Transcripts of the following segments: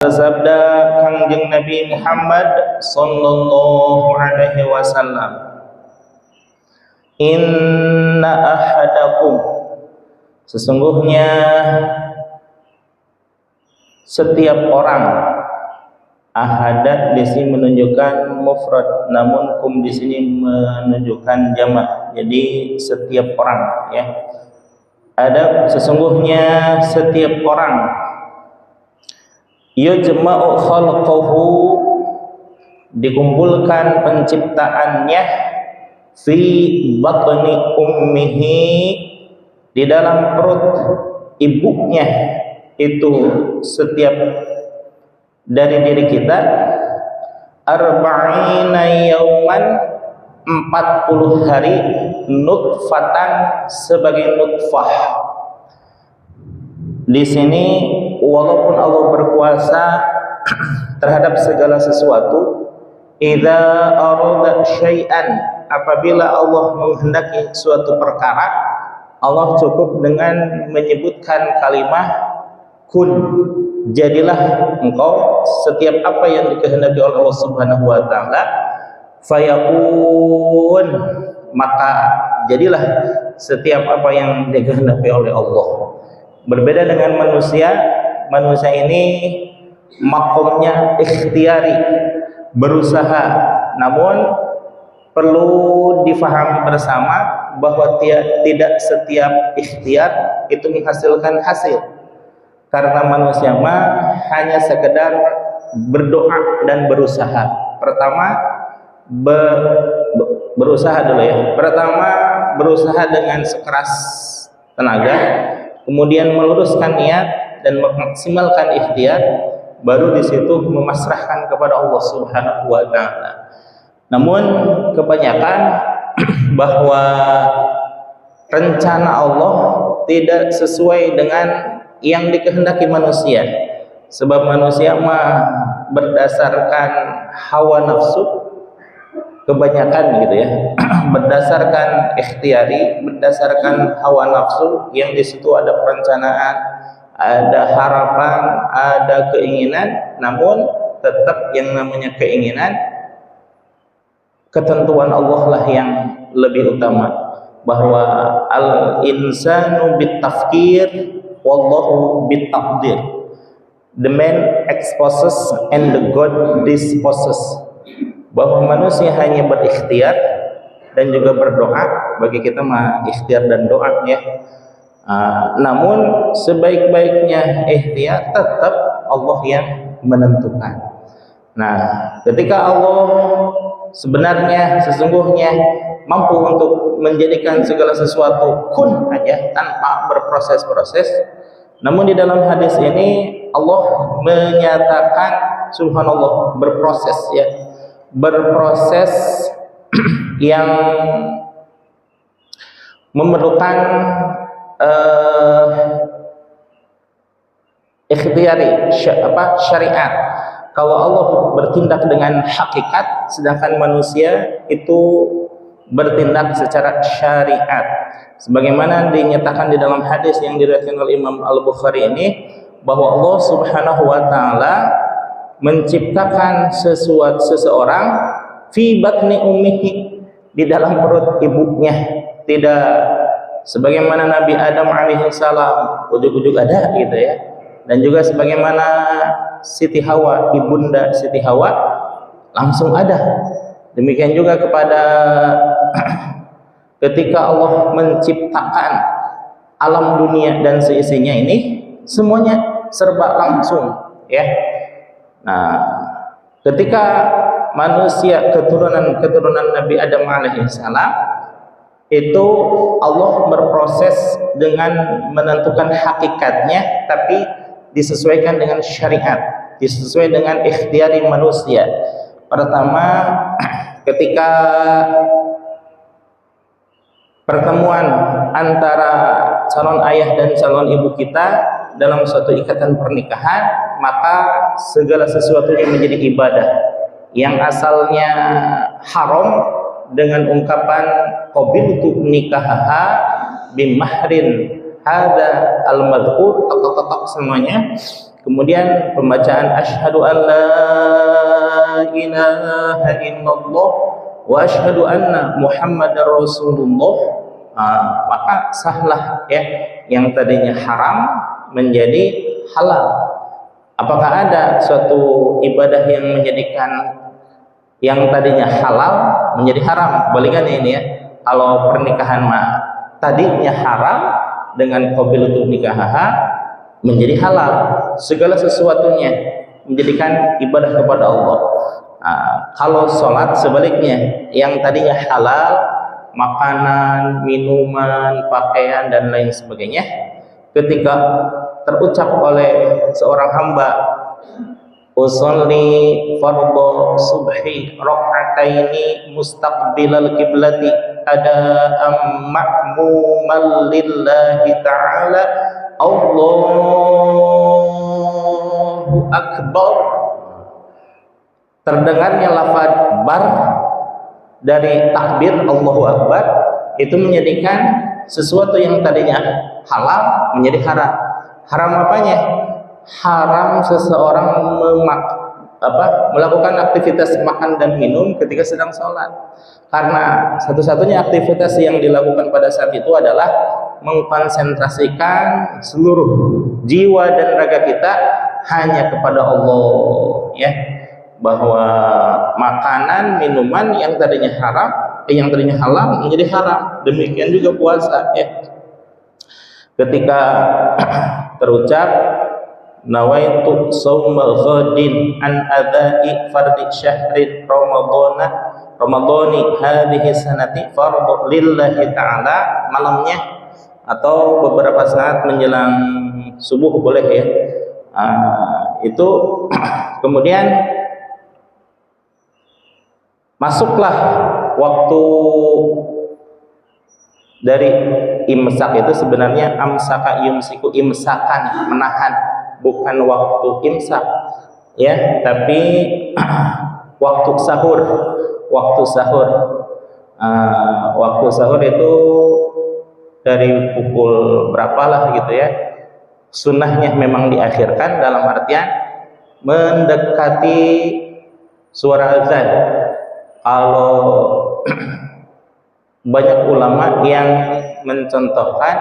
Sabda Kangjeng Nabi Muhammad sallallahu alaihi wasallam, inna ahadakum, sesungguhnya setiap orang. Ahadat di sini menunjukkan mufrad, namun kum di sini menunjukkan jamak. Jadi setiap orang, ya. Ada sesungguhnya setiap orang yujma'u khalquhu, dikumpulkan penciptaannya, fi batni ummihi, di dalam perut ibunya. Itu setiap dari diri kita, arba'ina yauman, 40 hari, nutfatan, sebagai nutfah. Di sini walaupun Allah berkuasa terhadap segala sesuatu, idza arada syai'an, apabila Allah menghendaki suatu perkara, Allah cukup dengan menyebutkan kalimat kun, jadilah engkau, setiap apa yang dikehendaki oleh Allah Subhanahu wa taala, fayakun, maka jadilah setiap apa yang dikehendaki oleh Allah. Berbeda dengan manusia, manusia ini makomnya ikhtiari, berusaha. Namun perlu difahami bersama bahwa tidak setiap ikhtiar itu menghasilkan hasil. Karena manusia mah hanya sekedar berdoa dan berusaha. Pertama berusaha dulu, ya. Pertama berusaha dengan sekeras tenaga, kemudian meluruskan niat dan memaksimalkan ikhtiar, baru di situ memasrahkan kepada Allah Subhanahu wa taala. Namun kebanyakan bahwa rencana Allah tidak sesuai dengan yang dikehendaki manusia. Sebab manusia mah berdasarkan hawa nafsu kebanyakan, gitu ya. Berdasarkan ikhtiari, berdasarkan hawa nafsu, yang di situ ada perencanaan, ada harapan, ada keinginan. Namun tetap yang namanya keinginan, ketentuan Allah lah yang lebih utama. Bahwa al-insanu bitafkir wallahu bitaqdir. The man exposes and the God disposes. Bahwa manusia hanya berikhtiar dan juga berdoa. Bagi kita mah ikhtiar dan doa, ya. Namun sebaik-baiknya ikhtiar tetap Allah yang menentukan. Nah, ketika Allah sesungguhnya mampu untuk menjadikan segala sesuatu kun aja tanpa berproses-proses. Namun di dalam hadis ini Allah menyatakan, subhanallah, berproses, ya. Berproses yang memerlukan ikhtiari, syariat. Kalau Allah bertindak dengan hakikat, sedangkan manusia itu bertindak secara syariat. Sebagaimana dinyatakan di dalam hadis yang diriwayatkan oleh Imam Al-Bukhari ini, bahwa Allah Subhanahu wa taala menciptakan seseorang fi batni ummihi, di dalam perut ibunya. Tidak sebagaimana Nabi Adam alaihissalam ujug-ujug ada, gitu ya. Dan juga sebagaimana Siti Hawa, ibunda Siti Hawa langsung ada. Demikian juga kepada ketika Allah menciptakan alam dunia dan seisinya ini, semuanya serba langsung, ya. Nah, ketika manusia keturunan Nabi Adam alaihissalam, itu Allah berproses dengan menentukan hakikatnya, tapi disesuaikan dengan syariat, disesuaikan dengan ikhtiari manusia. Pertama, ketika pertemuan antara calon ayah dan calon ibu kita dalam suatu ikatan pernikahan, maka segala sesuatunya menjadi ibadah. Yang asalnya haram, dengan ungkapan qabiltu nikahaha bimahrin hadza al-madhkur, semuanya Kemudian pembacaan asyhadu an la ilaha illallah wa asyhadu anna muhammadar rasulullah. Maka sahlah ya yang tadinya haram menjadi halal. Apakah ada suatu ibadah yang menjadikan yang tadinya halal menjadi haram? Kebalikannya ini ya. Kalau pernikahan tadinya haram dengan qabilatu nikahaha menjadi halal, segala sesuatunya menjadikan ibadah kepada Allah. Kalau sholat sebaliknya, yang tadinya halal, makanan, minuman, pakaian dan lain sebagainya, ketika terucap oleh seorang hamba, usolli fardhu subhi rak'ataini mustaqbilal qiblati ada'am ma'muman lillahi ta'ala Allahu Akbar. Terdengarnya lafaz bar dari takbir Allahu Akbar itu menjadikan sesuatu yang tadinya halal menjadi haram. Haram apanya? Haram seseorang melakukan aktivitas makan dan minum ketika sedang sholat, karena satu-satunya aktivitas yang dilakukan pada saat itu adalah mengkonsentrasikan seluruh jiwa dan raga kita hanya kepada Allah, ya. Bahwa makanan, minuman yang tadinya haram, yang tadinya halal menjadi haram. Demikian juga puasa, ya. Ketika terucap nawaitu shauma ghadin an adai fardhi syahri ramadhani hadhihi sanati fardhu lillahi ta'ala, malamnya atau beberapa saat menjelang subuh boleh ya. Itu kemudian masuklah waktu dari imsak. Itu sebenarnya amsaka yumsiku, imsakan, menahan, bukan waktu imsak ya, tapi waktu sahur. Waktu sahur itu dari pukul berapalah gitu ya. Sunnahnya memang diakhirkan dalam artian mendekati suara azan. Kalau banyak ulama yang mencontohkan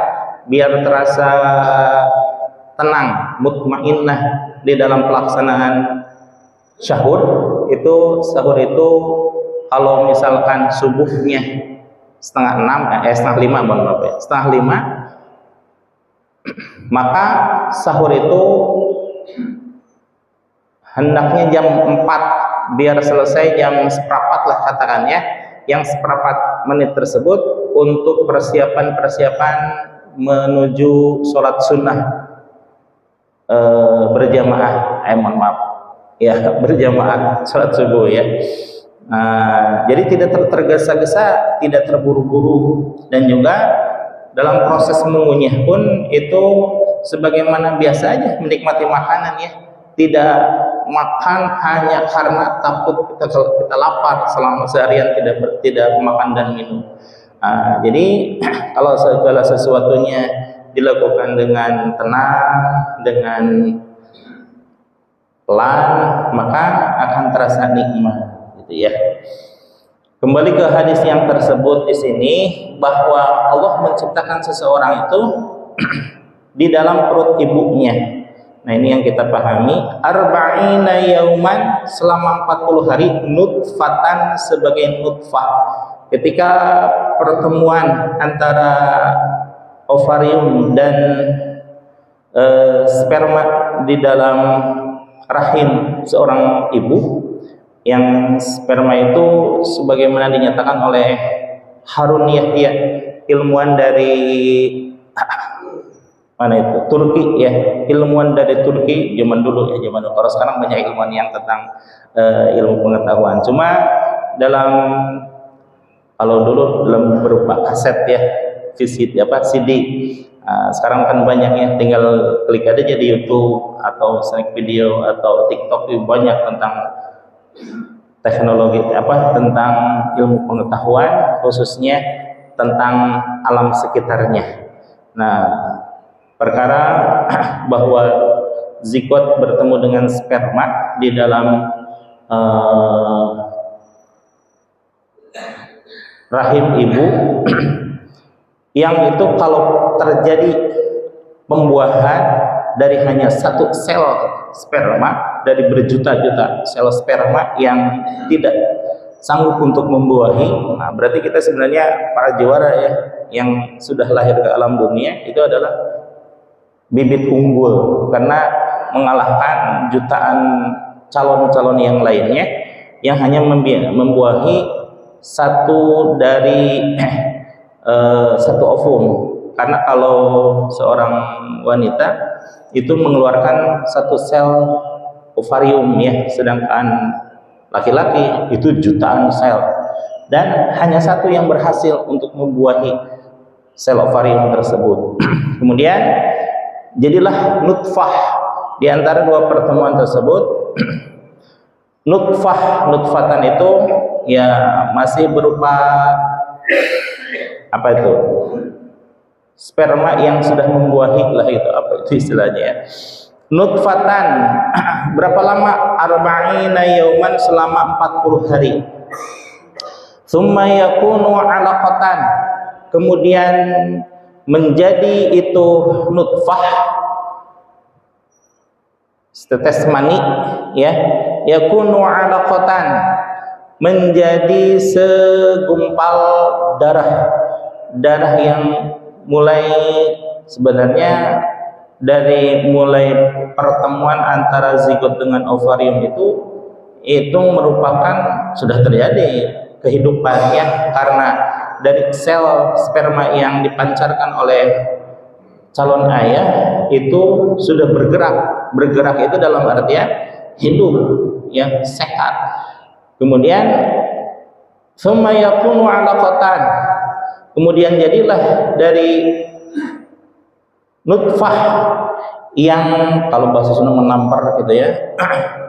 biar terasa tenang, mutmainnah di dalam pelaksanaan sahur itu kalau misalkan subuhnya setengah 5, maka sahur itu hendaknya jam 4 biar selesai jam seperempat lah katakannya. Yang seperempat menit tersebut untuk persiapan menuju sholat sunnah berjamaah, berjamaah sholat subuh ya. Jadi tidak tergesa-gesa, tidak terburu-buru, dan juga dalam proses mengunyah pun itu sebagaimana biasa aja menikmati makanan ya. Tidak makan hanya karena takut kita lapar selama seharian tidak makan dan minum. Jadi kalau segala sesuatunya dilakukan dengan tenang, dengan pelan, maka akan terasa nikmat. Ya. Kembali ke hadis yang tersebut di sini, bahwa Allah menciptakan seseorang itu di dalam perut ibunya. Nah, ini yang kita pahami, arba'ina yauman, selama 40 hari, nutfatan, sebagai nutfah. Ketika pertemuan antara ovarium dan sperma di dalam rahim seorang ibu, yang sperma itu sebagaimana dinyatakan oleh Harun Yahya, ilmuwan dari Turki ya, ilmuwan dari Turki zaman dulu. Kalau sekarang banyak ilmuwan yang tentang ilmu pengetahuan. Cuma kalau dulu dalam berupa kaset ya, CD. Sekarang kan banyak ya, tinggal klik aja di YouTube atau snack video atau TikTok, banyak tentang teknologi tentang ilmu pengetahuan, khususnya tentang alam sekitarnya. Nah, perkara bahwa zigot bertemu dengan sperma di dalam rahim ibu yang itu kalau terjadi pembuahan dari hanya satu sel sperma dari berjuta-juta sel sperma yang tidak sanggup untuk membuahi, nah berarti kita sebenarnya para jawara ya yang sudah lahir ke alam dunia itu adalah bibit unggul karena mengalahkan jutaan calon-calon yang lainnya yang hanya membuahi satu dari satu ovum. Karena kalau seorang wanita itu mengeluarkan satu sel ovarium ya, sedangkan laki-laki itu jutaan sel, dan hanya satu yang berhasil untuk membuahi sel ovarium tersebut. Kemudian jadilah nutfah di antara dua pertemuan tersebut. Nutfatan itu ya masih berupa apa itu? Sperma yang sudah membuahi lah, itu apa itu istilahnya ya. Nutfatan berapa lama? Arba'ina yauman, selama 40 hari. Tsumma yakunu 'alaqatan, kemudian menjadi itu nutfah, setetes mani ya, yakunu 'alaqatan, menjadi segumpal darah yang mulai sebenarnya dari mulai pertemuan antara zigot dengan ovarium itu merupakan sudah terjadi kehidupannya, karena dari sel sperma yang dipancarkan oleh calon ayah itu sudah bergerak itu dalam artian hidup yang sehat. Kemudian tsumma yakunu 'alaqatan, kemudian jadilah dari nutfah yang kalau bahasa Sunda menampar gitu ya,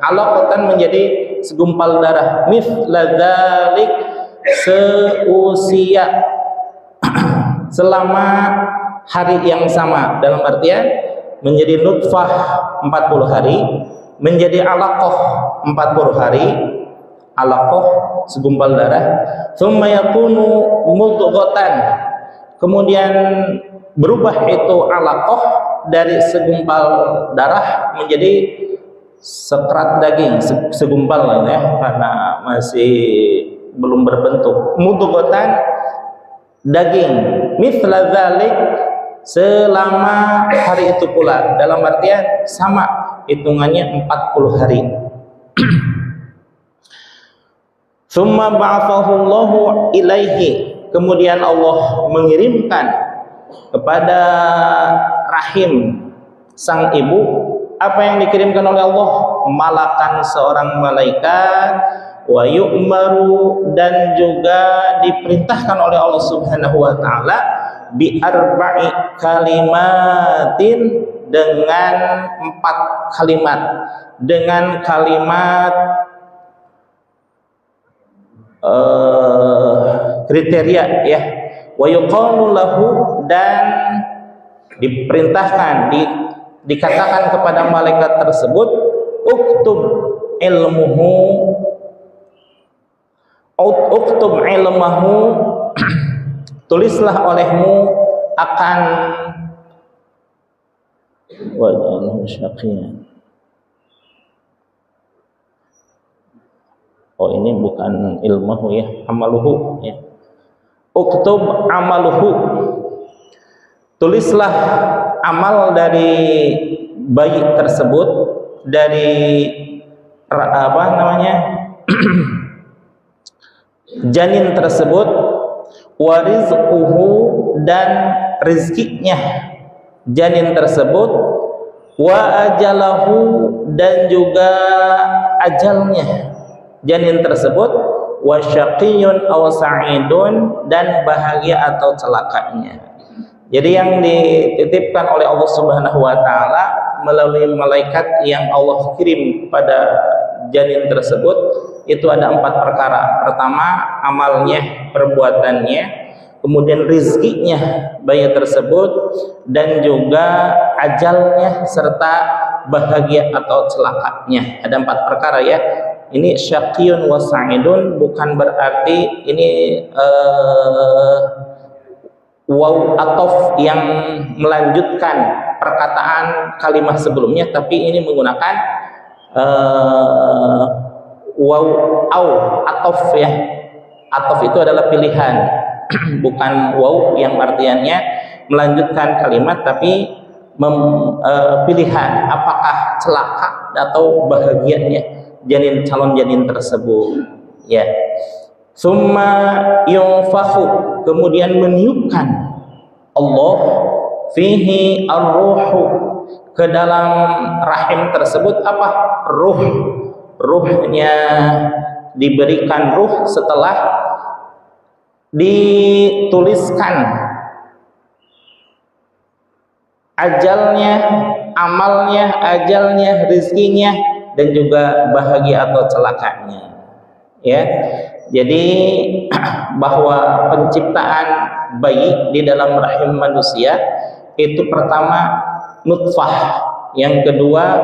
alaqatan menjadi segumpal darah, mithla dzalik, seusia selama hari yang sama, dalam artian menjadi nutfah 40 hari, menjadi alaqah 40 hari, alaqah segumpal darah, tsumma yakunu mudghatan, kemudian berubah itu alaqah dari segumpal darah menjadi sekerat daging, segumpal ya, karena masih belum berbentuk. Mudghatan, daging, mithla dzalik, selama hari itu pula, dalam artian sama hitungannya 40 hari. Tsumma ba'athahu Allahu ilaihi, kemudian Allah mengirimkan kepada rahim sang ibu apa yang dikirimkan oleh Allah, malakan seorang malaikat, wa yu'maru, dan juga diperintahkan oleh Allah Subhanahu wa taala bi arba'i kalimatin, dengan 4 kalimat, dengan kalimat kriteria ya. Wa yuqalu lahu, dan diperintahkan dikatakan kepada malaikat tersebut, uktub ilmuhu, uktub ilmahu, tulislah olehmu akan waj'alhu syaqiyan. Oh, ini bukan ilmuhu ya, amaluhu ya. Uktub amaluhu, tulislah amal dari bayi tersebut, dari apa namanya janin tersebut, wa rizquhu, dan rizkinya janin tersebut, wa ajalahu, dan juga ajalnya janin tersebut, wa syaqiyyun aw sa'idun, dan bahagia atau celakanya. Jadi yang dititipkan oleh Allah Subhanahu wa taala melalui malaikat yang Allah kirim pada janin tersebut itu ada 4 perkara. Pertama, amalnya, perbuatannya, kemudian rizkinya bayi tersebut, dan juga ajalnya serta bahagia atau celakanya. Ada 4 perkara ya. Ini syaqiyun wa sa'idun bukan berarti ini waw atof yang melanjutkan perkataan kalimat sebelumnya, tapi ini menggunakan waw au atof ya. Atof itu adalah pilihan, bukan waw yang artiannya melanjutkan kalimat, tapi pilihan apakah celaka atau bahagianya calon janin tersebut ya. Summa yunfakhu, kemudian meniupkan Allah fihi ar-ruhu, ke dalam rahim tersebut apa? Ruhnya diberikan ruh setelah dituliskan ajalnya, amalnya, ajalnya, rezekinya, dan juga bahagia atau celakanya ya. Jadi bahwa penciptaan bayi di dalam rahim manusia itu pertama nutfah, yang kedua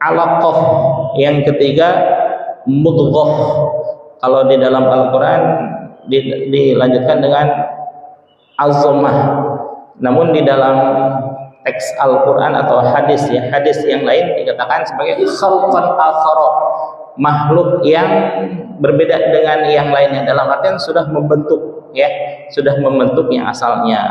alaqah, yang ketiga mudghah. Kalau di dalam Al-Quran dilanjutkan dengan azamah, namun di dalam teks Al-Quran atau hadis ya, hadis yang lain dikatakan sebagai khalqan akhara, makhluk yang berbeda dengan yang lainnya, dalam artian sudah membentuk ya, sudah membentuk yang asalnya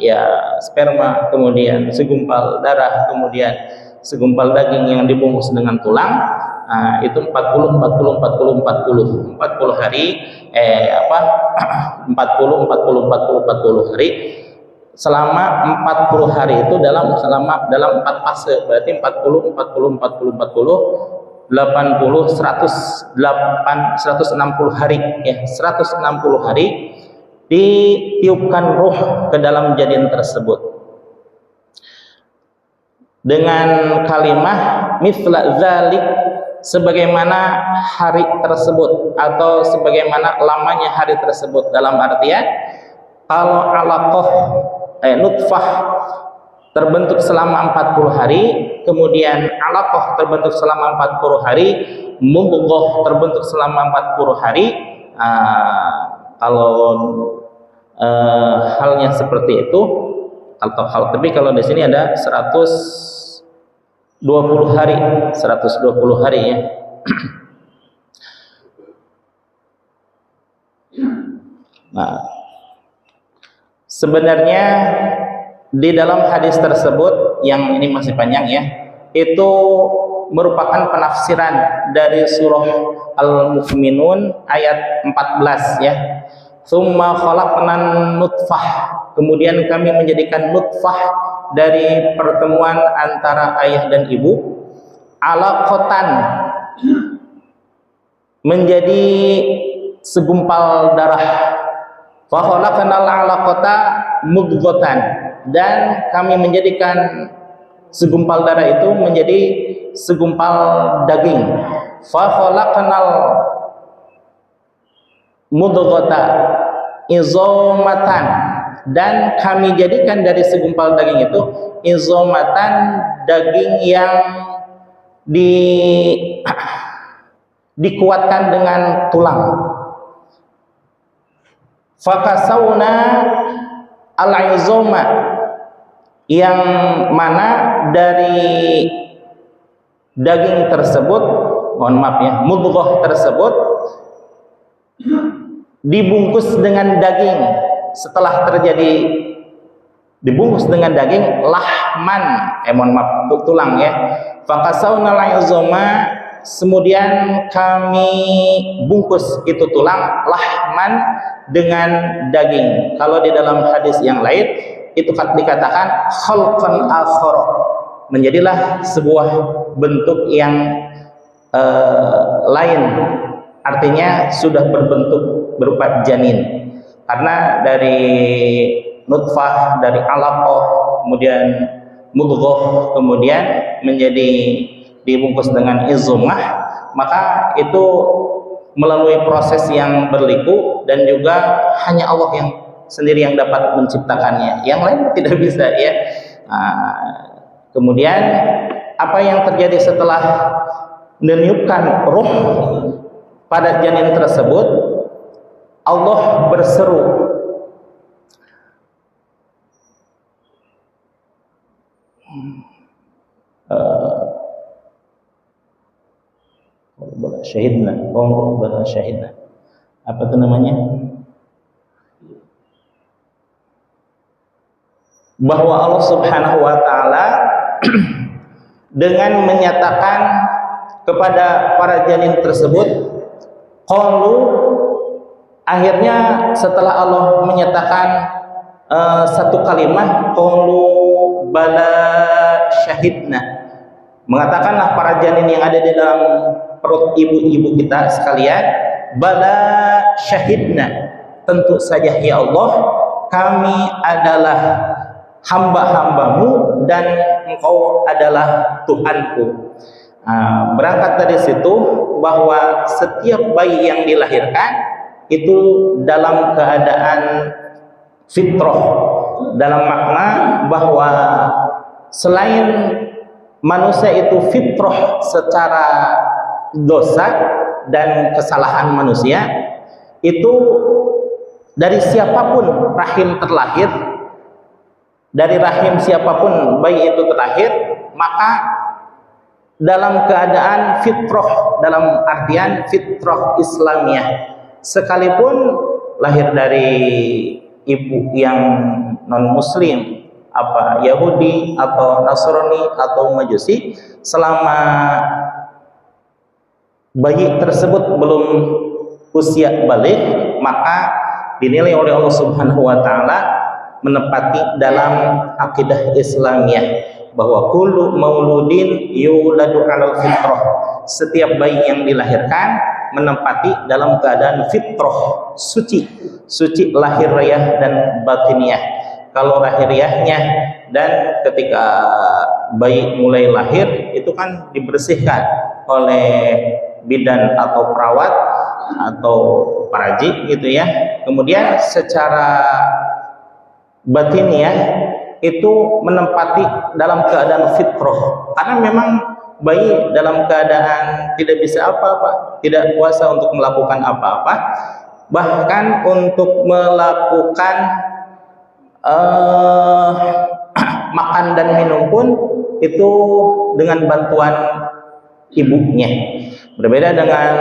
ya sperma, kemudian segumpal darah, kemudian segumpal daging yang dibungkus dengan tulang. Nah, itu 40 hari 40 hari. Selama 40 hari itu dalam 4 fase, berarti 40 80 160 hari ya, 160 hari ditiupkan ruh ke dalam janin tersebut dengan kalimah mithla dzalik, sebagaimana hari tersebut atau sebagaimana lamanya hari tersebut, dalam artian kalau alaqah nutfah terbentuk selama 40 hari, kemudian alaqah terbentuk selama 40 hari, mudghah terbentuk selama 40 hari. Kalau halnya seperti itu, tapi kalau di sini ada 120 hari ya. Nah, sebenarnya di dalam hadis tersebut yang ini masih panjang ya, itu merupakan penafsiran dari surah Al-Mu'minun ayat 14 ya. Tsumma khalaqnan nutfah, kemudian kami menjadikan nutfah dari pertemuan antara ayah dan ibu, alaqatan, menjadi segumpal darah, fa khalaqnal alaqata mudghatan, dan kami menjadikan segumpal darah itu menjadi segumpal daging, fa khalaqnal mudghata izamatan, dan kami jadikan dari segumpal daging itu izamatan, daging yang dikuatkan dengan tulang. Fakasawna al-izama, yang mana dari daging tersebut, mohon maaf ya, mudghah tersebut dibungkus dengan daging, setelah terjadi dibungkus dengan daging, lahman, mohon maaf, tulang ya. Fakasawna al-izama, kemudian kami bungkus itu tulang, lahman, dengan daging. Kalau di dalam hadis yang lain itu dikatakan khalqan akhar, menjadilah sebuah bentuk yang lain, artinya sudah berbentuk berupa janin, karena dari nutfah, dari alaqah, kemudian mudghah, kemudian menjadi dibungkus dengan izamah, maka itu melalui proses yang berliku, dan juga hanya Allah yang sendiri yang dapat menciptakannya, yang lain tidak bisa ya. Kemudian apa yang terjadi setelah meniupkan ruh pada janin tersebut, Allah berseru, syahidna, apa itu namanya, bahwa Allah Subhanahu wa taala dengan menyatakan kepada para janin tersebut, qalu, akhirnya setelah Allah menyatakan satu kalimat, qalu bala syahidna, mengatakanlah para janin yang ada di dalam perut ibu-ibu kita sekalian, bala syahidna, tentu saja ya Allah, kami adalah hamba-hambamu dan engkau adalah Tuhanku. Berangkat dari situ bahwa setiap bayi yang dilahirkan itu dalam keadaan fitrah, dalam makna bahwa selain manusia itu fitrah secara dosa dan kesalahan manusia, itu dari siapapun rahim terlahir, dari rahim siapapun bayi itu terlahir, maka dalam keadaan fitrah, dalam artian fitrah Islamiyah, sekalipun lahir dari ibu yang non muslim, apa Yahudi atau Nasrani atau Majusi, selama bayi tersebut belum usia balik, maka dinilai oleh Allah Subhanahu wa taala menepati dalam akidah Islamiyah bahwa kullu mauludin yuladu 'alal fitrah, setiap bayi yang dilahirkan menempati dalam keadaan fitrah, suci lahiriah dan batiniah. Kalau lahiriahnya, dan ketika bayi mulai lahir itu kan dibersihkan oleh bidan atau perawat atau paraji gitu ya. Kemudian secara batiniah itu menempati dalam keadaan fitrah, karena memang bayi dalam keadaan tidak bisa apa-apa, tidak kuasa untuk melakukan apa-apa, bahkan untuk melakukan makan dan minum pun itu dengan bantuan ibunya. Berbeda dengan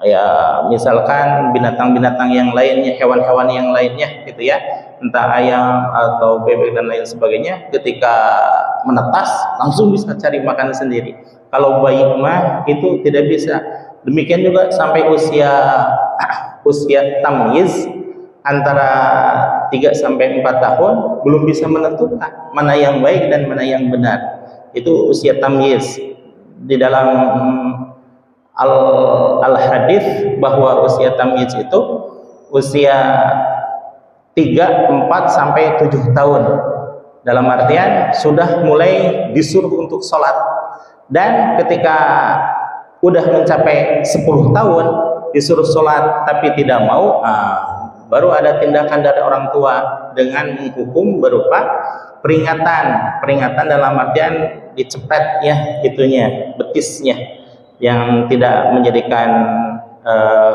ya misalkan binatang-binatang yang lainnya, hewan-hewan yang lainnya gitu ya, entah ayam atau bebek dan lain sebagainya, ketika menetas langsung bisa cari makan sendiri. Kalau bayi mah itu tidak bisa. Demikian juga sampai usia tamyiz antara 3 sampai 4 tahun belum bisa menentukan mana yang baik dan mana yang benar. Itu usia tamyiz. Di dalam al-hadis bahwa usia tamyiz itu usia 3, 4 sampai 7 tahun. Dalam artian sudah mulai disuruh untuk sholat, dan ketika udah mencapai 10 tahun disuruh sholat tapi tidak mau, baru ada tindakan dari orang tua dengan menghukum berupa peringatan dalam artian dicepet ya itunya, betisnya, yang tidak menjadikan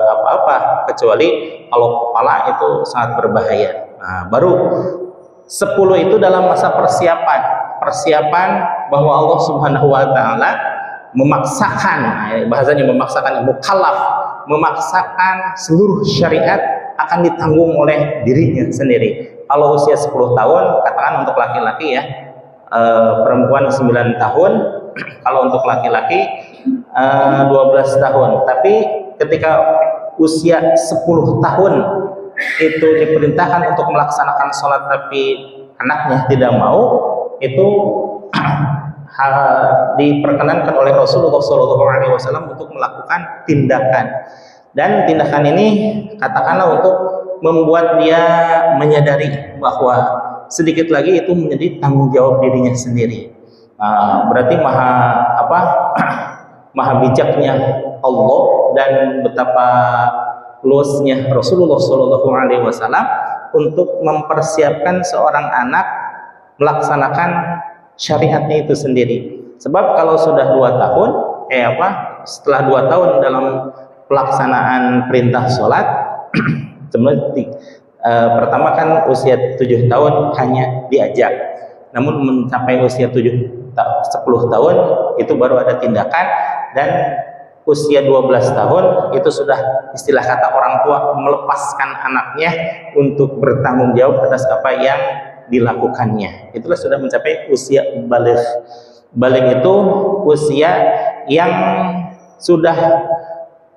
apa-apa kecuali kalau kepala itu sangat berbahaya. Baru 10 itu dalam masa persiapan bahwa Allah Subhanahu wa taala memaksakan, bahasanya memaksakan, mukallaf, memaksakan seluruh syariat akan ditanggung oleh dirinya sendiri. Kalau usia 10 tahun, katakan untuk laki-laki ya, perempuan 9 tahun, kalau untuk laki-laki 12 tahun. Tapi ketika usia 10 tahun itu diperintahkan untuk melaksanakan sholat tapi anaknya tidak mau, itu diperkenankan oleh Rasulullah SAW untuk melakukan tindakan. Dan tindakan ini katakanlah untuk membuat dia menyadari bahwa sedikit lagi itu menjadi tanggung jawab dirinya sendiri. Berarti maha bijaknya Allah dan betapa luasnya Rasulullah SAW untuk mempersiapkan seorang anak melaksanakan syariatnya itu sendiri. Sebab kalau sudah 2 tahun, setelah 2 tahun dalam pelaksanaan perintah sholat, sebenarnya pertama kan usia 7 tahun hanya diajak, namun mencapai usia 10 tahun itu baru ada tindakan, dan usia 12 tahun itu sudah istilah kata orang tua melepaskan anaknya untuk bertanggung jawab atas apa yang dilakukannya. Itulah sudah mencapai usia baligh. Baligh itu usia yang sudah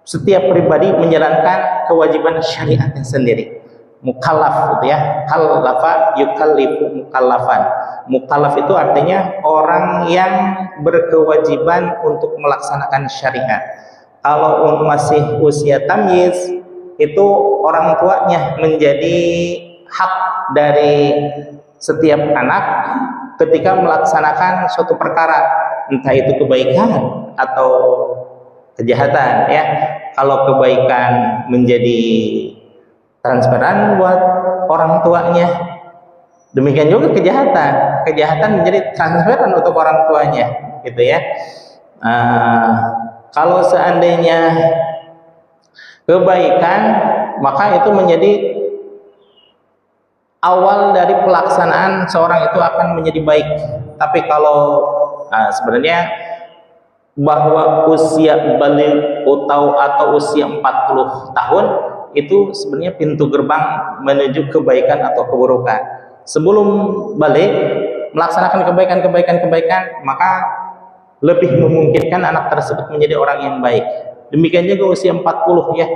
setiap pribadi menjalankan kewajiban syariatnya sendiri. Mukallaf gitu ya. Kallafa yukallifu mukallafan. Mukallaf itu artinya orang yang berkewajiban untuk melaksanakan syariat. Kalau masih usia tamyiz, itu orang tuanya menjadi hak dari setiap anak ketika melaksanakan suatu perkara, entah itu kebaikan atau kejahatan ya. Kalau kebaikan menjadi transparan buat orang tuanya, demikian juga kejahatan menjadi transparan untuk orang tuanya gitu ya. Kalau seandainya kebaikan, maka itu menjadi awal dari pelaksanaan seorang itu akan menjadi baik. Tapi kalau sebenarnya bahwa usia baligh atau usia 40 tahun itu sebenarnya pintu gerbang menuju kebaikan atau keburukan. Sebelum baligh melaksanakan kebaikan, maka lebih memungkinkan anak tersebut menjadi orang yang baik. Demikian juga usia 40 ya.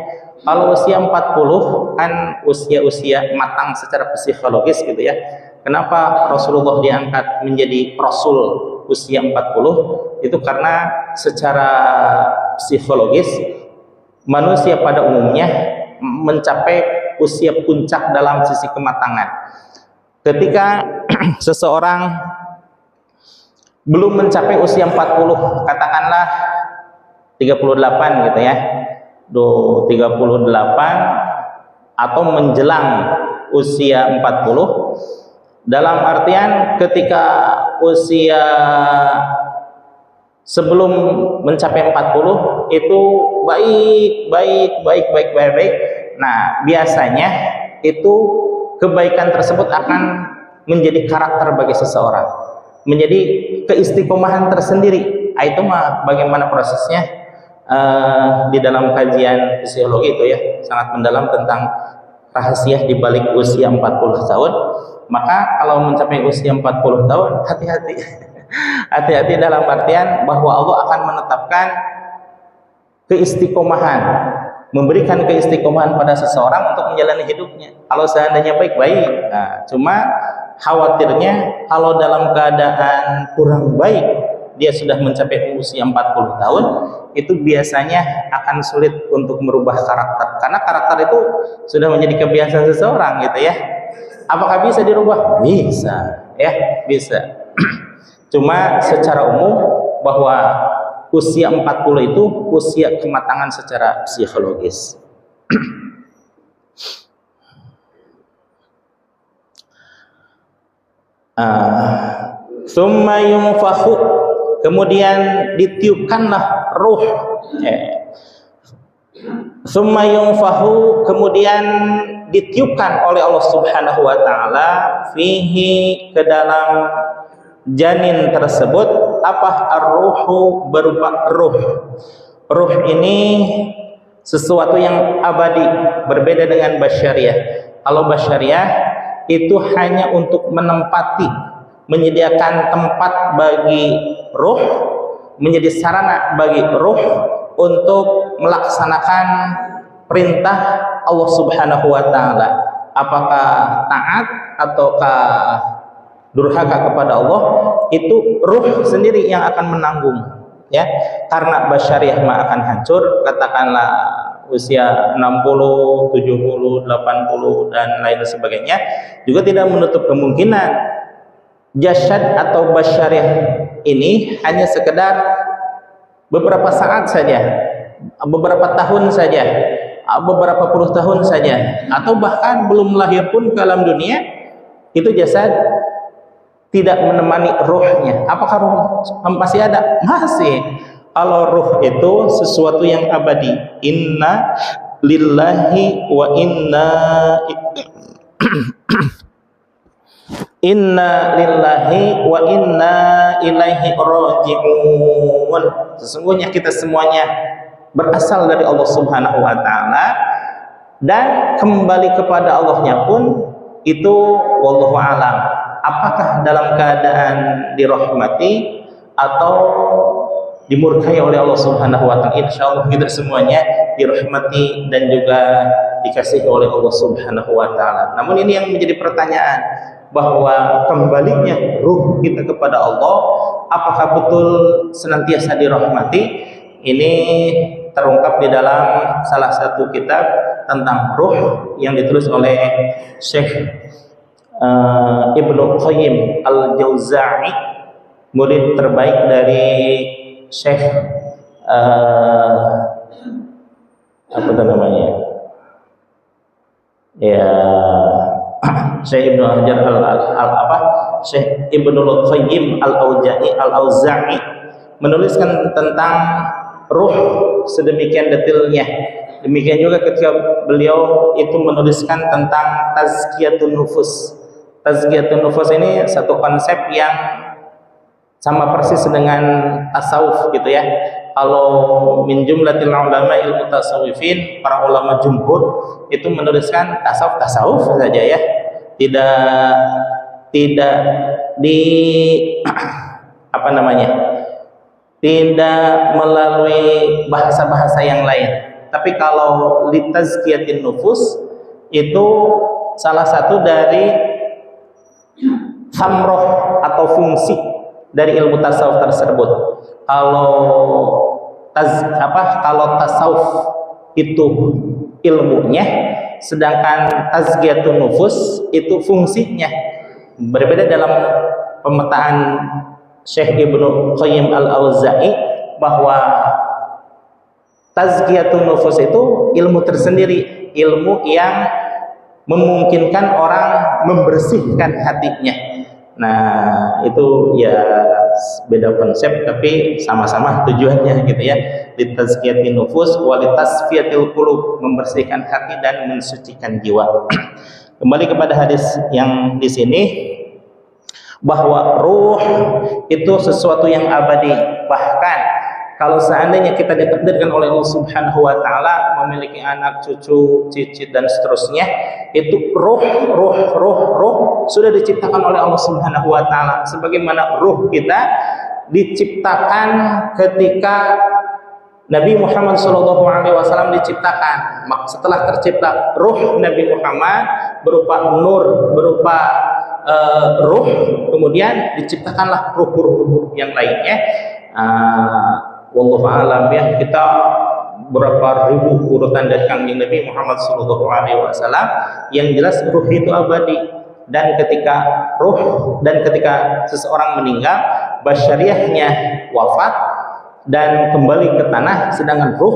Kalau usia 40 kan usia matang secara psikologis gitu ya. Kenapa Rasulullah diangkat menjadi Rasul usia 40? Itu karena secara psikologis manusia pada umumnya mencapai usia puncak dalam sisi kematangan. Ketika seseorang belum mencapai usia 40, katakanlah 38 gitu ya, 38 atau menjelang usia 40, dalam artian ketika usia sebelum mencapai 40 itu baik. Nah, biasanya itu kebaikan tersebut akan menjadi karakter bagi seseorang, menjadi keistiqomahan tersendiri. Itu mah bagaimana prosesnya di dalam kajian psikologi itu ya, sangat mendalam tentang rahasia di balik usia 40 tahun. Maka kalau mencapai usia 40 tahun, hati-hati dalam artian bahwa Allah akan menetapkan keistiqomahan, memberikan keistiqomahan pada seseorang untuk menjalani hidupnya. Kalau seandainya baik-baik, cuma khawatirnya kalau dalam keadaan kurang baik, dia sudah mencapai usia 40 tahun, itu biasanya akan sulit untuk merubah karakter, karena karakter itu sudah menjadi kebiasaan seseorang gitu ya. Apakah bisa dirubah? Bisa ya, bisa. Cuma secara umum bahwa usia 40 itu usia kematangan secara psikologis. Summa yunfakhu, kemudian ditiupkanlah ruh. Summa yunfakhu, kemudian ditiupkan oleh Allah Subhanahu wa taala fihi, ke dalam janin tersebut, apa ar-ruhu, berupa ruh. Ruh ini sesuatu yang abadi, berbeda dengan basyariah. Kalau basyariah itu hanya untuk menempati, menyediakan tempat bagi ruh, menjadi sarana bagi ruh untuk melaksanakan perintah Allah Subhanahu wa taala. Apakah taat ataukah durhaka kepada Allah, itu ruh sendiri yang akan menanggung ya. Karena basyariah mah akan hancur, katakanlah usia 60, 70, 80 dan lain sebagainya, juga tidak menutup kemungkinan jasad atau basyariah ini hanya sekedar beberapa saat saja, beberapa tahun saja, beberapa puluh tahun saja, atau bahkan belum lahir pun ke alam dunia, itu jasad tidak menemani ruhnya, apakah ruh masih ada? Masih. Kalau ruh itu sesuatu yang abadi. Inna lillahi wa inna lillahi wa inna ilaihi raji'un. Sesungguhnya kita semuanya berasal dari Allah Subhanahu wa taala dan kembali kepada Allahnya pun itu wallahu alam. Apakah dalam keadaan dirahmati atau dimurkai oleh Allah Subhanahu wa taala? Insyaallah kita semuanya dirahmati dan juga dikasihi oleh Allah Subhanahu wa taala. Namun ini yang menjadi pertanyaan, bahwa kembalinya ruh kita kepada Allah apakah betul senantiasa dirahmati? Ini terungkap di dalam salah satu kitab tentang ruh yang ditulis oleh Syekh Ibnu Qayyim Al-Jauza'i, murid terbaik dari Syekh apa namanya? Ya, Syekh Ibnu Hajar Syekh Ibnu Qayyim Al-Auza'i menuliskan tentang ruh sedemikian detailnya. Demikian juga ketika beliau itu menuliskan tentang tazkiyatun nufus. Tazkiyatun nufus ini satu konsep yang sama persis dengan tasawuf gitu ya. Kalau min jumlatil ulama ilmu tasawufin, para ulama jumhur itu menuliskan tasawuf saja ya. Tidak di apa namanya? Tidak melalui bahasa-bahasa yang lain. Tapi kalau litazkiyatin nufus itu salah satu dari samroh atau fungsi dari ilmu tasawuf tersebut. Kalau tasawuf itu ilmunya, sedangkan tazkiyatun nufus itu fungsinya. Berbeda dalam pemetaan Syekh Ibnu Qayyim Al-Auza'i bahwa tazkiyatun nufus itu ilmu tersendiri, ilmu yang memungkinkan orang membersihkan hatinya. Nah, itu ya beda konsep tapi sama-sama tujuannya gitu ya. Litazkiyatin nufus wa litasfiyatil qulub, membersihkan hati dan mensucikan jiwa. Kembali kepada hadis yang di sini, bahwa ruh itu sesuatu yang abadi. Bahkan kalau seandainya kita ditakdirkan oleh Allah Subhanahu wa taala memiliki anak, cucu, cicit dan seterusnya, itu ruh sudah diciptakan oleh Allah Subhanahu wa taala. Sebagaimana ruh kita diciptakan ketika Nabi Muhammad SAW diciptakan. Setelah tercipta ruh Nabi Muhammad berupa nur, berupa ruh, kemudian diciptakanlah ruh yang lainnya. Wallahu a'lam ya. Kita berapa ribu urutan dari kanjeng Nabi Muhammad SAW. Yang jelas ruh itu abadi, dan ketika seseorang meninggal, basyariahnya wafat dan kembali ke tanah, sedangkan ruh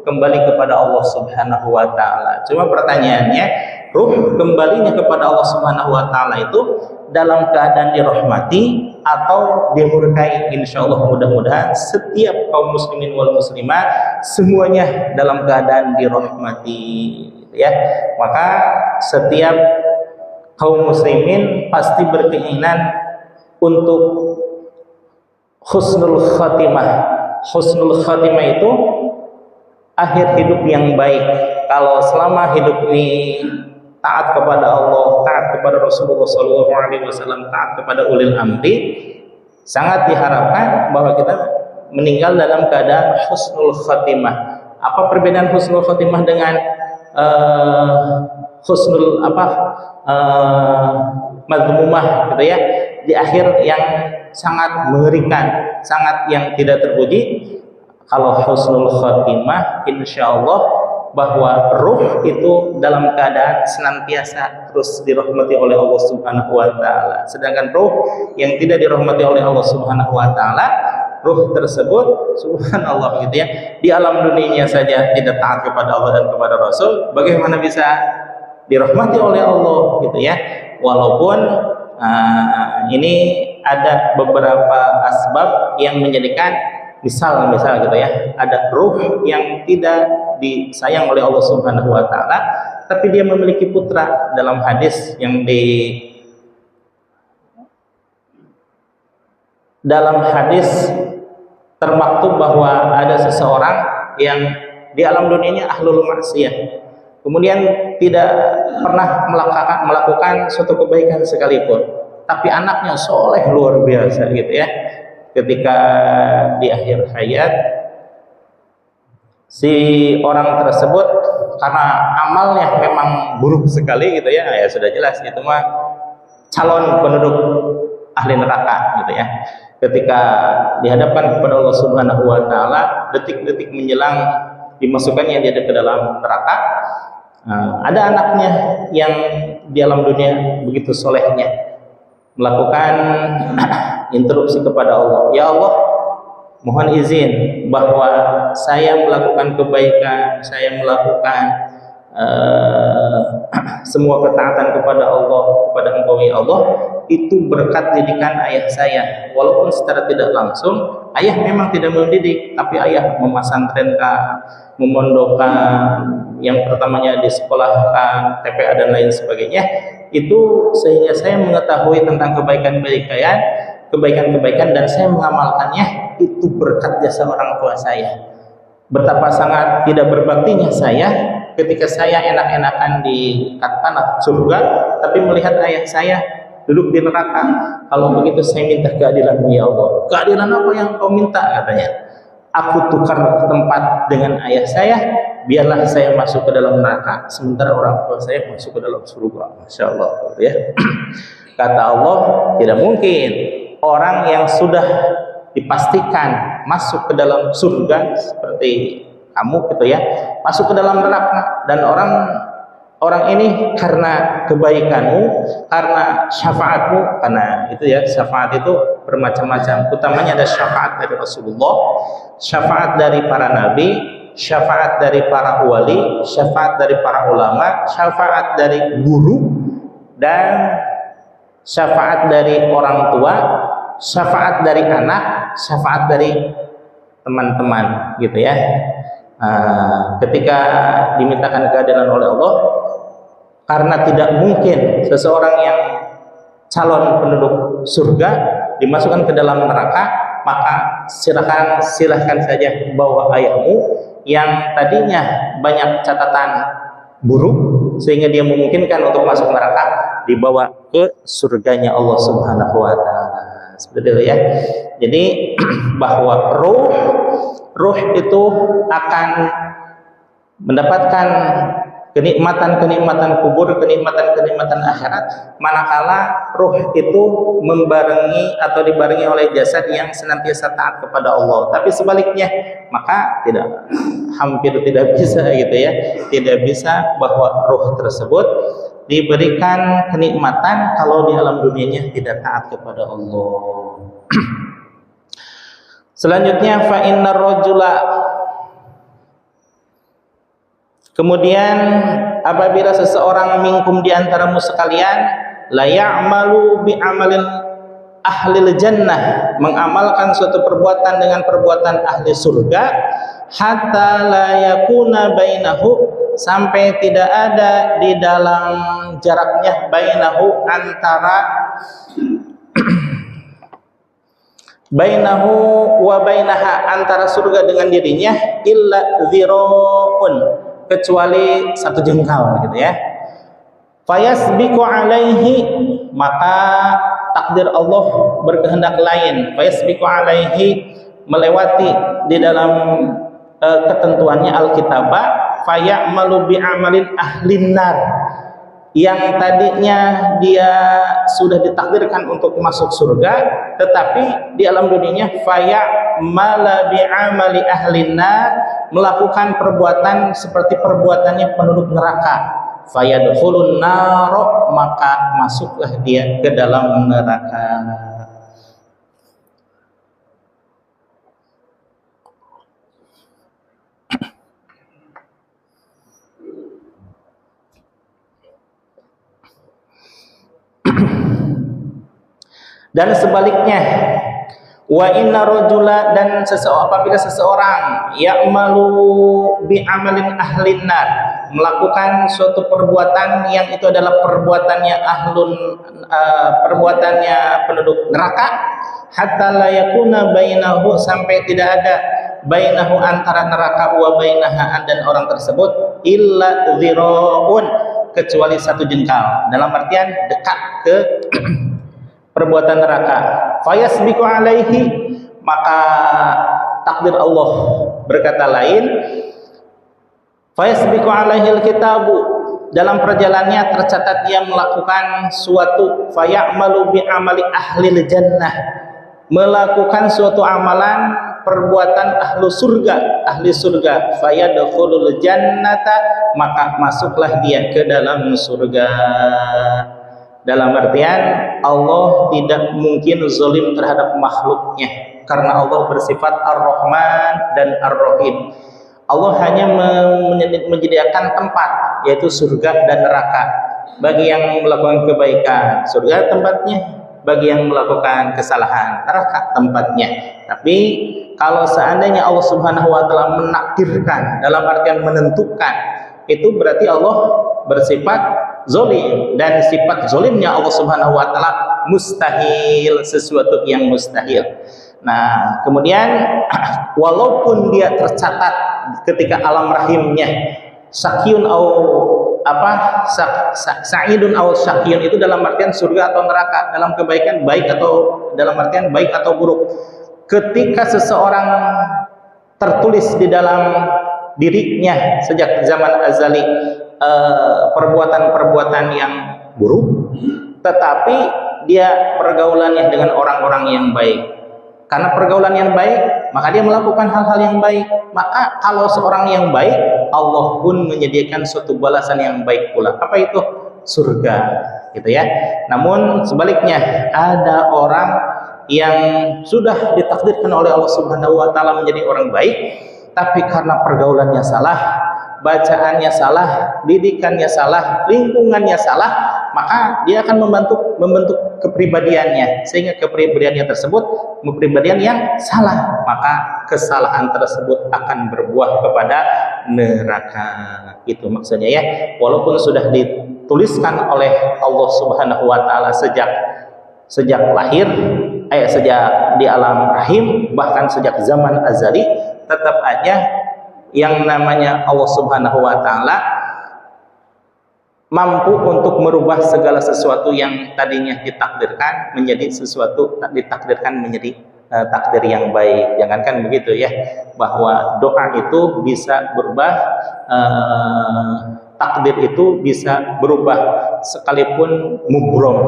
kembali kepada Allah Subhanahu wa taala. Cuma pertanyaannya, ruh kembalinya kepada Allah Subhanahu wa taala itu dalam keadaan dirahmati atau dimurkai? Insyaallah mudah-mudahan setiap kaum muslimin wal muslimat semuanya dalam keadaan dirahmati ya. Maka setiap kaum muslimin pasti berkeinginan untuk husnul khatimah. Husnul khatimah itu akhir hidup yang baik. Kalau selama hidup ini taat kepada Allah, taat kepada Rasulullah SAW, taat kepada ulil amri, sangat diharapkan bahwa kita meninggal dalam keadaan husnul khatimah. Apa perbedaan husnul khatimah dengan husnul madhumumah gitu ya? Di akhir yang sangat mengerikan, sangat yang tidak terpuji. Kalau husnul khatimah, insyaallah bahwa ruh itu dalam keadaan senantiasa terus dirahmati oleh Allah Subhanahu wa taala. Sedangkan ruh yang tidak dirahmati oleh Allah Subhanahu wa taala, ruh tersebut subhanallah gitu ya, di alam dunianya saja tidak taat kepada Allah dan kepada Rasul, bagaimana bisa dirahmati oleh Allah gitu ya. Walaupun Ini ada beberapa asbab yang menjadikan misal gitu ya, ada ruh yang tidak disayang oleh Allah Subhanahu wa taala tapi dia memiliki putra. Dalam hadis yang termaktub bahwa ada seseorang yang di alam dunianya ahlul maksiyah, kemudian tidak pernah melakukan suatu kebaikan sekalipun, tapi anaknya soleh luar biasa gitu ya. Ketika di akhir hayat si orang tersebut karena amalnya memang buruk sekali gitu ya, ya sudah jelas itu mah calon penduduk ahli neraka gitu ya. Ketika dihadapkan kepada Allah Subhanahu wa taala, detik-detik menjelang dimasukkannya dia ke dalam neraka, ada anaknya yang di alam dunia begitu solehnya melakukan interupsi kepada Allah. Ya Allah, mohon izin bahwa saya melakukan kebaikan, saya melakukan semua ketaatan kepada Allah, kepada Engkau ya Allah, itu berkat didikan ayah saya. Walaupun secara tidak langsung ayah memang tidak mendidik, tapi ayah memasantrenkan, memondokkan, yang pertamanya disekolahkan, TPA dan lain sebagainya. Itu sehingga saya mengetahui tentang kebaikan dan saya mengamalkannya. Itu berkat jasa orang tua saya. Betapa sangat tidak berbaktinya saya ketika saya enak-enakan di tanah surga, tapi melihat ayah saya duduk di neraka. Kalau begitu saya minta keadilan ya Allah. Keadilan apa yang kau minta? Katanya, aku tukar tempat dengan ayah saya, biarlah saya masuk ke dalam neraka, sementara orang tua saya masuk ke dalam surga. Masya Allah gitu ya. Kata Allah, tidak mungkin orang yang sudah dipastikan masuk ke dalam surga seperti kamu gitu ya, masuk ke dalam neraka, dan orang ini karena kebaikanmu, karena syafaatmu, karena itu ya, syafaat itu bermacam-macam. Utamanya ada syafaat dari Rasulullah, syafaat dari para nabi, syafaat dari para wali, syafaat dari para ulama, syafaat dari guru, dan syafaat dari orang tua, syafaat dari anak, syafaat dari teman-teman gitu ya. Ketika dimintakan keadilan oleh Allah, karena tidak mungkin seseorang yang calon penduduk surga dimasukkan ke dalam neraka, maka silahkan saja bawa ayahmu yang tadinya banyak catatan buruk sehingga dia memungkinkan untuk masuk neraka, dibawa ke surganya Allah Subhanahu wa taala. Seperti itu ya. Jadi bahwa ruh itu akan mendapatkan kenikmatan kubur, kenikmatan akhirat manakala ruh itu membarengi atau dibarengi oleh jasad yang senantiasa taat kepada Allah. Tapi sebaliknya maka hampir tidak bisa gitu ya, tidak bisa bahwa ruh tersebut diberikan kenikmatan kalau di alam dunianya tidak taat kepada Allah. Selanjutnya fa innar rajula, kemudian apabila seseorang minkum di antaramu sekalian la ya'malu bi amalin ahlil jannah, mengamalkan suatu perbuatan dengan perbuatan ahli surga, hatta la yakuna bainahu, sampai tidak ada di dalam jaraknya, bainahu antara bainahu wa bainaha, antara surga dengan dirinya, illa dziraun, kecuali satu jengkal gitu ya. Fayasbiqu alaihi, maka takdir Allah berkehendak lain. Fayasbiqu alaihi, melewati di dalam ketentuannya alkitabah. Fayamalu bi amalin ahlin nar, yang tadinya dia sudah ditakdirkan untuk masuk surga, tetapi di alam dunianya fayamala bi amali ahlin nar, melakukan perbuatan seperti perbuatannya penduduk neraka. Fayadkhulun nar, maka masuklah dia ke dalam neraka. Dan sebaliknya, wa inna rajula, dan apabila seseorang ya'malu bi amalin ahlin nar, melakukan suatu perbuatan yang itu adalah perbuatannya perbuatannya penduduk neraka, hatta la yakuna bainahu, sampai tidak ada bainahu antara neraka wa bainaha dan orang tersebut illa dziraun, kecuali satu jengkal, dalam artian dekat ke perbuatan neraka. Fayasbiqu alaihi, maka takdir Allah berkata lain, fayasbiqu alaihi alkitabu, dalam perjalanannya tercatat dia melakukan suatu, fayamalu bi amali ahlil jannah, melakukan suatu amalan perbuatan ahlu surga, fayadkhulul jannata, maka masuklah dia ke dalam surga. Dalam artian Allah tidak mungkin zalim terhadap makhluknya, karena Allah bersifat Ar-Rahman dan Ar-Rahim. Allah hanya menyediakan tempat, yaitu surga dan neraka, bagi yang melakukan kebaikan surga tempatnya, bagi yang melakukan kesalahan neraka tempatnya. Tapi kalau seandainya Allah Subhanahu wa taala menakdirkan, dalam artian menentukan, itu berarti Allah bersifat zalim, dan sifat zalimnya Allah Subhanahu wa taala mustahil, sesuatu yang mustahil. Nah, kemudian walaupun dia tercatat ketika alam rahimnya sakyun sa'idun au syakyun, itu dalam artian surga atau neraka, dalam kebaikan baik atau dalam artian baik atau buruk. Ketika seseorang tertulis di dalam dirinya sejak zaman azali perbuatan-perbuatan yang buruk, tetapi dia pergaulannya dengan orang-orang yang baik. Karena pergaulan yang baik, maka dia melakukan hal-hal yang baik. Maka kalau seorang yang baik, Allah pun menyediakan suatu balasan yang baik pula. Apa itu? Surga, gitu ya. Namun sebaliknya, ada orang yang sudah ditakdirkan oleh Allah Subhanahu wa taala menjadi orang baik, tapi karena pergaulannya salah, bacaannya salah, didikannya salah, lingkungannya salah, maka dia akan membentuk kepribadiannya, sehingga kepribadiannya tersebut kepribadian yang salah, maka kesalahan tersebut akan berbuah kepada neraka. Itu maksudnya ya. Walaupun sudah dituliskan oleh Allah Subhanahu wa taala sejak lahir, sejak di alam rahim, bahkan sejak zaman azali, tetap aja yang namanya Allah Subhanahu wa taala mampu untuk merubah segala sesuatu yang tadinya ditakdirkan menjadi sesuatu ditakdirkan menjadi takdir yang baik. Jangankan begitu ya, bahwa doa itu bisa berubah, takdir itu bisa berubah, sekalipun mubrom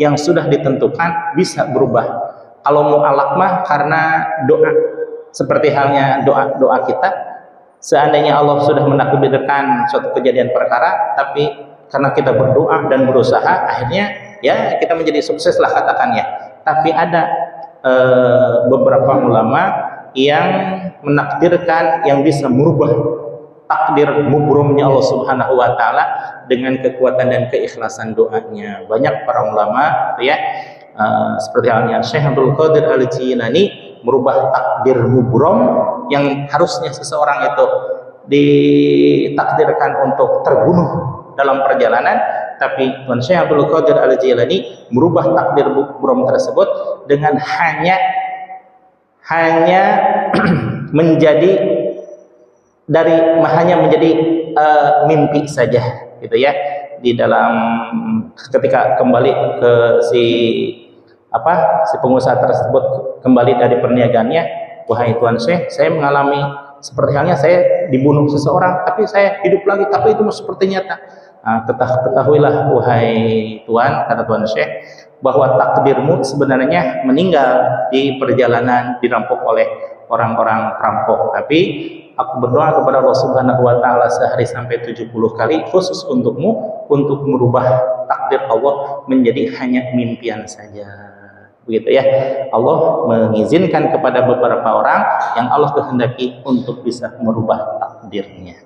yang sudah ditentukan bisa berubah. Kalau mu'alaq mah karena doa, seperti halnya doa kita, seandainya Allah sudah menakdirkan suatu kejadian perkara, tapi karena kita berdoa dan berusaha, akhirnya ya kita menjadi sukses lah katakannya. Tapi ada beberapa ulama yang menakdirkan yang bisa merubah takdir mubrumnya Allah Subhanahu wa taala dengan kekuatan dan keikhlasan doanya. Banyak para ulama ya, seperti halnya Syekh Abdul Qadir Al-Jilani, merubah takdir mubrom yang harusnya seseorang itu ditakdirkan untuk terbunuh dalam perjalanan, tapi Tuan Syekh Abdul Qadir Al-Jilani merubah takdir mubrom tersebut dengan hanya menjadi mimpi saja, gitu ya. Di dalam ketika kembali ke si pengusaha tersebut kembali dari perniagaannya, wahai Tuan Syekh, saya mengalami seperti halnya saya dibunuh seseorang, tapi saya hidup lagi, tapi itu seperti nyata. Ketahuilah wahai Tuan, kata Tuan Syekh, bahwa takdirmu sebenarnya meninggal di perjalanan, dirampok oleh orang-orang perampok. Tapi aku berdoa kepada Allah Subhanahu wa taala sehari sampai 70 kali khusus untukmu, untuk merubah takdir Allah menjadi hanya mimpian saja. Begitu ya. Allah mengizinkan kepada beberapa orang yang Allah kehendaki untuk bisa merubah takdirnya.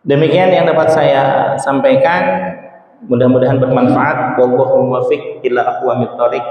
Demikian yang dapat saya sampaikan. Mudah-mudahan bermanfaat. Wallahu muwaffiq ila aqwamit thoriq.